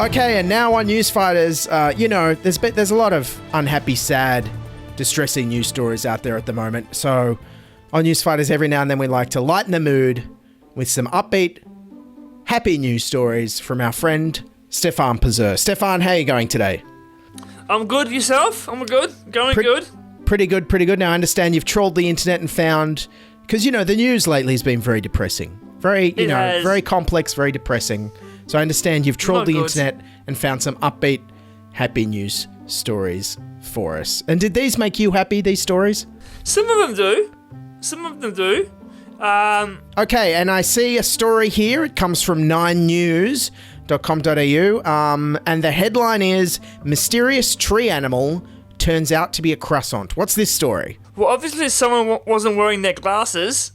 Okay, and now on News Fighters, there's a lot of unhappy, sad, distressing news stories out there at the moment. So on News Fighters, every now and then we like to lighten the mood with some upbeat, happy news stories from our friend Stefan Pazur. Stefan, how are you going today? I'm good. Yourself? I'm good. Going good. Pretty good. Now, I understand you've trawled the internet and found... Because, the news lately has been very depressing. Very complex, very depressing. So I understand you've trawled the internet and found some upbeat, happy news stories for us. And did these make you happy, these stories? Some of them do. Okay, and I see a story here. It comes from 9news.com.au. And the headline is, Mysterious Tree Animal Turns Out to be a Croissant. What's this story? Well, obviously someone wasn't wearing their glasses.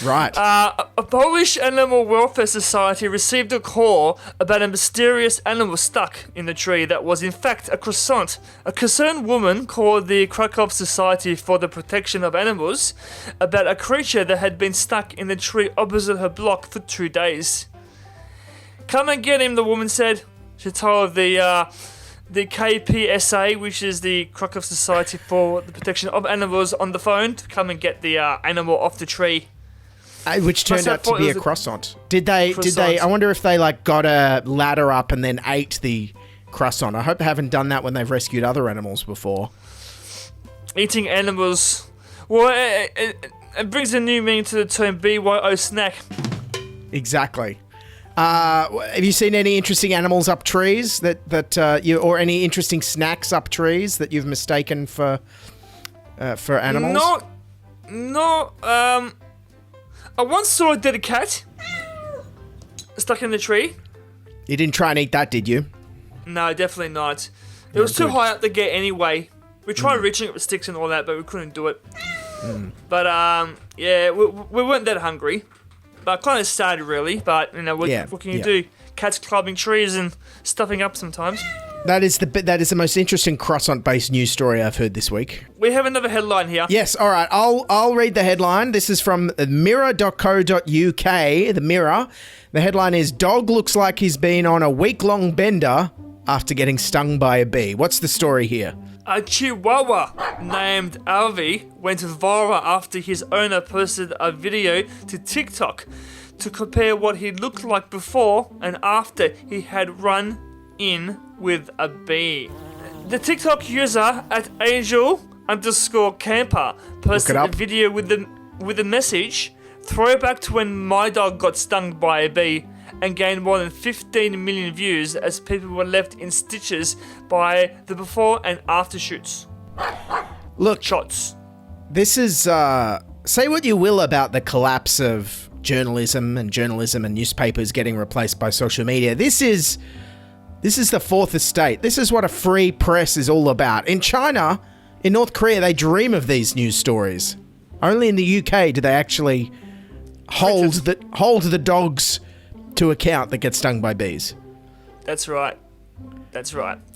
Right. A Polish Animal Welfare Society received a call about a mysterious animal stuck in the tree that was in fact a croissant. A concerned woman called the Krakow Society for the Protection of Animals about a creature that had been stuck in the tree opposite her block for 2 days. Come and get him, the woman said. She told the KPSA, which is the Krakow Society for the Protection of Animals, on the phone to come and get the animal off the tree. Which turned out to be a croissant. Did they, I wonder if they got a ladder up and then ate the croissant. I hope they haven't done that when they've rescued other animals before. Eating animals. Well, it brings a new meaning to the term BYO snack. Exactly. Have you seen any interesting animals up trees or any interesting snacks up trees that you've mistaken for animals? No. I once saw a dead cat stuck in the tree. You didn't try and eat that, did you? No, definitely not. It was too high up to get anyway. We tried reaching it with sticks and all that, but we couldn't do it. But we weren't that hungry. But kind of sad, really. But what can you do? Cats climbing trees and stuffing up sometimes. That is the most interesting croissant-based news story I've heard this week. We have another headline here. Yes, all right. I'll read the headline. This is from mirror.co.uk. The Mirror. The headline is, Dog looks like he's been on a week-long bender after getting stung by a bee. What's the story here? A Chihuahua named Alvi went viral after his owner posted a video to TikTok to compare what he looked like before and after he had run in with a bee. The TikTok user at Angel_Camper posted a video with the message, throwback to when my dog got stung by a bee, and gained more than 15 million views as people were left in stitches by the before and after shoots. Look, shots. This is, say what you will about the collapse of journalism and newspapers getting replaced by social media. This is the fourth estate. This is what a free press is all about. In China, in North Korea, they dream of these news stories. Only in the UK do they actually hold the dogs to account that get stung by bees. That's right.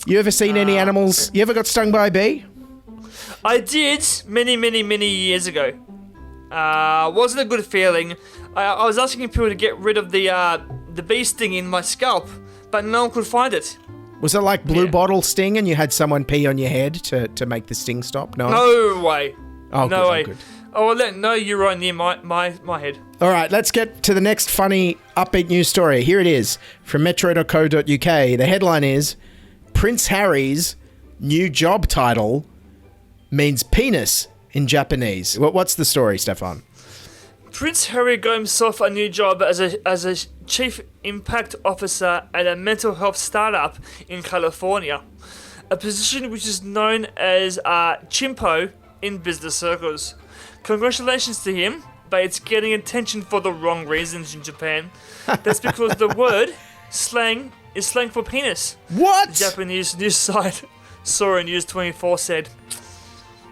You ever seen any animals? You ever got stung by a bee? I did many years ago. Wasn't a good feeling. I was asking people to get rid of the bee sting in my scalp, but no one could find it. Was it like blue bottle sting and you had someone pee on your head to make the sting stop? No way. Oh, no good, way. Good. Oh, no, you're right near my head. All right, let's get to the next funny, upbeat news story. Here it is from metro.co.uk. The headline is, Prince Harry's new job title means penis in Japanese. What's the story, Stefan? Prince Harry got himself a new job as a chief impact officer at a mental health startup in California, a position which is known as chimpo in business circles. Congratulations to him, but it's getting attention for the wrong reasons in Japan. That's because the word slang is slang for penis. What? The Japanese news site Sora News 24 said.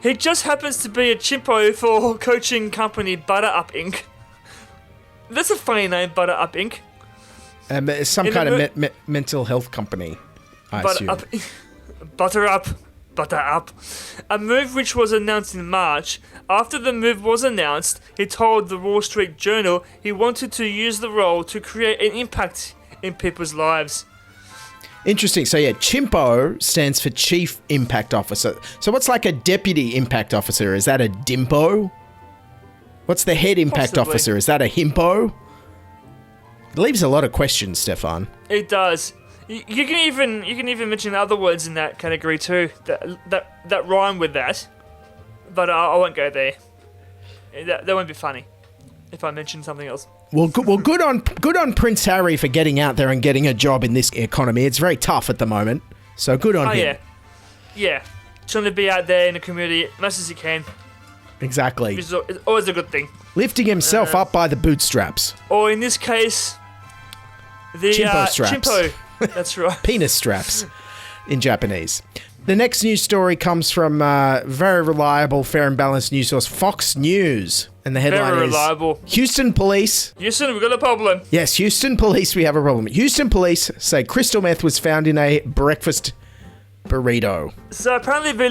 He just happens to be a chimpo for coaching company Butter Up Inc. That's a funny name, Butter Up Inc. Some kind of mental health company, I assume. Butter Up. A move which was announced in March. After the move was announced, he told the Wall Street Journal he wanted to use the role to create an impact in people's lives. Interesting. So yeah, Chimpo stands for Chief Impact Officer. So what's like a Deputy Impact Officer? Is that a Dimpo? What's the Head Impact Possibly. Officer? Is that a Himpo? It leaves a lot of questions, Stefan. It does. You can even mention other words in that category too that rhyme with that, but I won't go there. That won't be funny if I mention something else. Well, good on Prince Harry for getting out there and getting a job in this economy. It's very tough at the moment, so good on him. Yeah. Trying to be out there in the community as much as he can. Exactly. Which is always a good thing. Lifting himself up by the bootstraps. Or in this case, the Chimpo straps. Chimpo. That's right. Penis straps in Japanese. The next news story comes from very reliable, fair and balanced news source, Fox News. And the headline Very is reliable. Houston police. Houston, we've got a problem. Yes, Houston police, we have a problem. Houston police say crystal meth was found in a breakfast burrito. So apparently the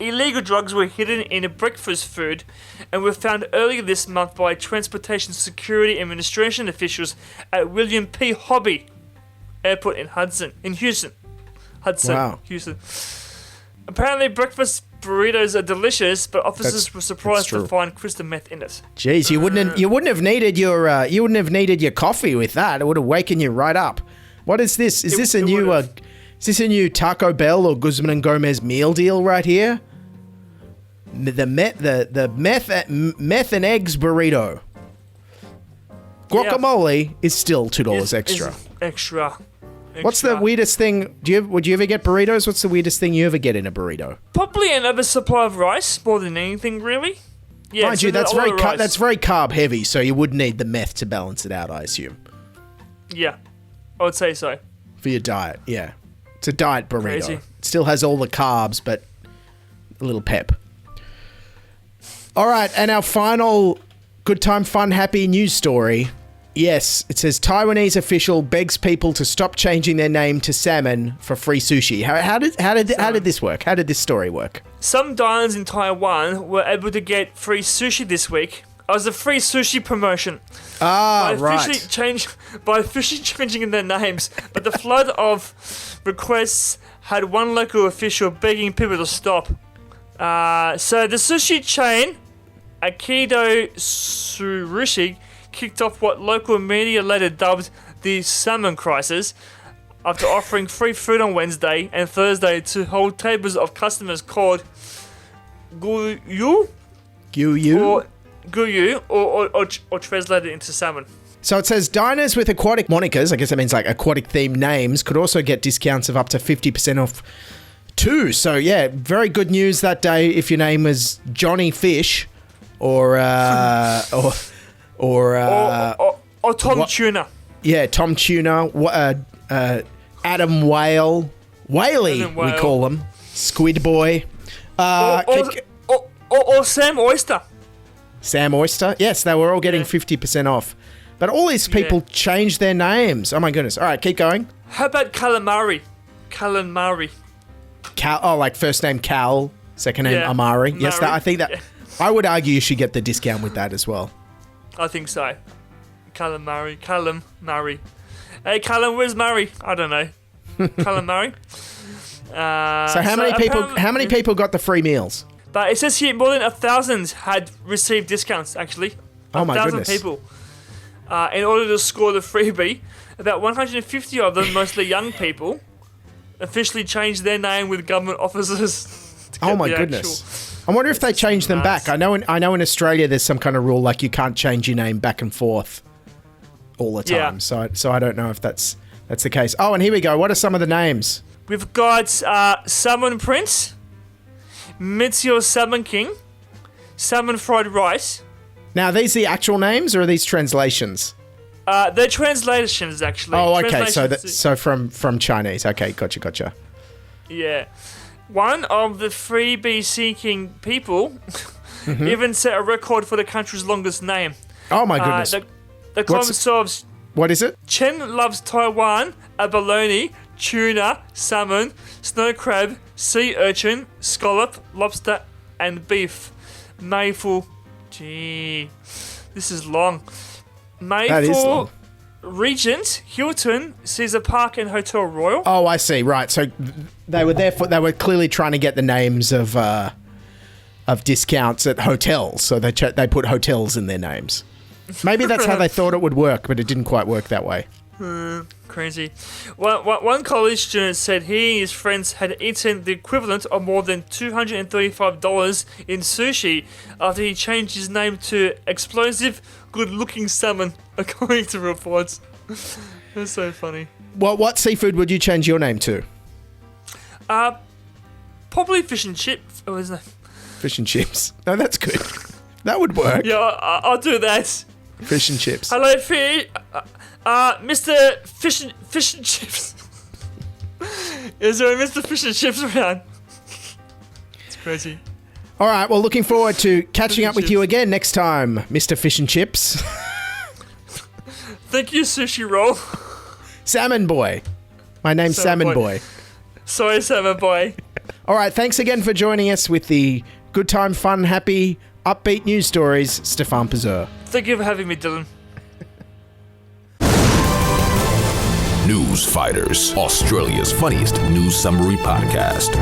illegal drugs were hidden in a breakfast food and were found earlier this month by Transportation Security Administration officials at William P. Hobby Airport in Houston. Wow. Houston. Apparently breakfast burritos are delicious, but officers were surprised to find crystal meth in it. Jeez, you wouldn't have needed your coffee with that. It would have waken you right up. What is this? Is this a new Taco Bell or Guzman and Gomez meal deal right here? The meth and eggs burrito. Guacamole is still $2 extra. Extra. What's the weirdest thing? Would you ever get burritos? What's the weirdest thing you ever get in a burrito? Probably an oversupply of rice more than anything, really. Yeah, mind you, that's very carb heavy, so you would need the meth to balance it out, I assume. Yeah, I would say so. For your diet, yeah. It's a diet burrito. Crazy. It still has all the carbs, but a little pep. All right, and our final good time, fun, happy news story. Yes, it says Taiwanese official begs people to stop changing their name to salmon for free sushi. How did this work? How did this story work? Some diners in Taiwan were able to get free sushi this week. It was a free sushi promotion. By officially changing their names, but the flood of requests had one local official begging people to stop. So the sushi chain, Aikido Surushi, kicked off what local media later dubbed the Salmon Crisis after offering free food on Wednesday and Thursday to hold tables of customers called Guyu or translated into salmon. So it says diners with aquatic monikers, I guess that means like aquatic themed names, could also get discounts of up to 50% off too. So yeah, very good news that day if your name was Johnny Fish or Tom Tuna. Yeah, Tom Tuna. Adam Whale. Whaley, we call him. Squid Boy. Or Sam Oyster. Sam Oyster. Yes, they were all getting 50% off. But all these people changed their names. Oh my goodness. All right, keep going. How about calamari? Calamari. Like first name Cal, second name Amari. Murray. Yes, I think that. Yeah. I would argue you should get the discount with that as well. I think so. Callum Murray. Hey, Callum, where's Murray? I don't know. Callum Murray. So how many people got the free meals? But it says here more than 1,000 had received discounts, actually. Oh my goodness. 1,000 people. In order to score the freebie, about 150 of them, mostly young people, officially changed their name with government officers. Oh my goodness. I wonder if they changed them back. I know in Australia there's some kind of rule like you can't change your name back and forth all the time. Yeah. So I don't know if that's the case. Oh, and here we go. What are some of the names? We've got Salmon Prince, Mitsuo Salmon King, Salmon Fried Rice. Now, are these the actual names or are these translations? They're translations, actually. Oh, okay. So from Chinese. Okay, gotcha. Yeah. One of the freebie-seeking people even set a record for the country's longest name. Oh my goodness. The column solves... What is it? Chen loves Taiwan, abalone, tuna, salmon, snow crab, sea urchin, scallop, lobster, and beef. Mayful... Gee... This is long. That is long. Regent, Hilton, Caesar Park, and Hotel Royal. Oh, I see. Right. So they were clearly trying to get the names of discounts at hotels. So they put hotels in their names. Maybe that's how they thought it would work, but it didn't quite work that way. Crazy. One college student said he and his friends had eaten the equivalent of more than $235 in sushi after he changed his name to Explosive Good-Looking Salmon, according to reports. That's so funny. What seafood would you change your name to? Probably fish and chips. Oh, isn't it? Fish and chips. No, that's good. That would work. Yeah, I'll do that. Fish and chips. Hello, Mr. Fish and Chips. Is there a Mr. Fish and Chips around? It's crazy. All right, well, looking forward to catching up with you again next time, Mr. Fish and Chips. Thank you, Sushi Roll. Salmon Boy. My name's Salmon Boy. Sorry, Salmon Boy. All right, thanks again for joining us with the good time, fun, happy, upbeat news stories, Stefan Pazur. Thank you for having me, Dylan. News Fighters, Australia's funniest news summary podcast.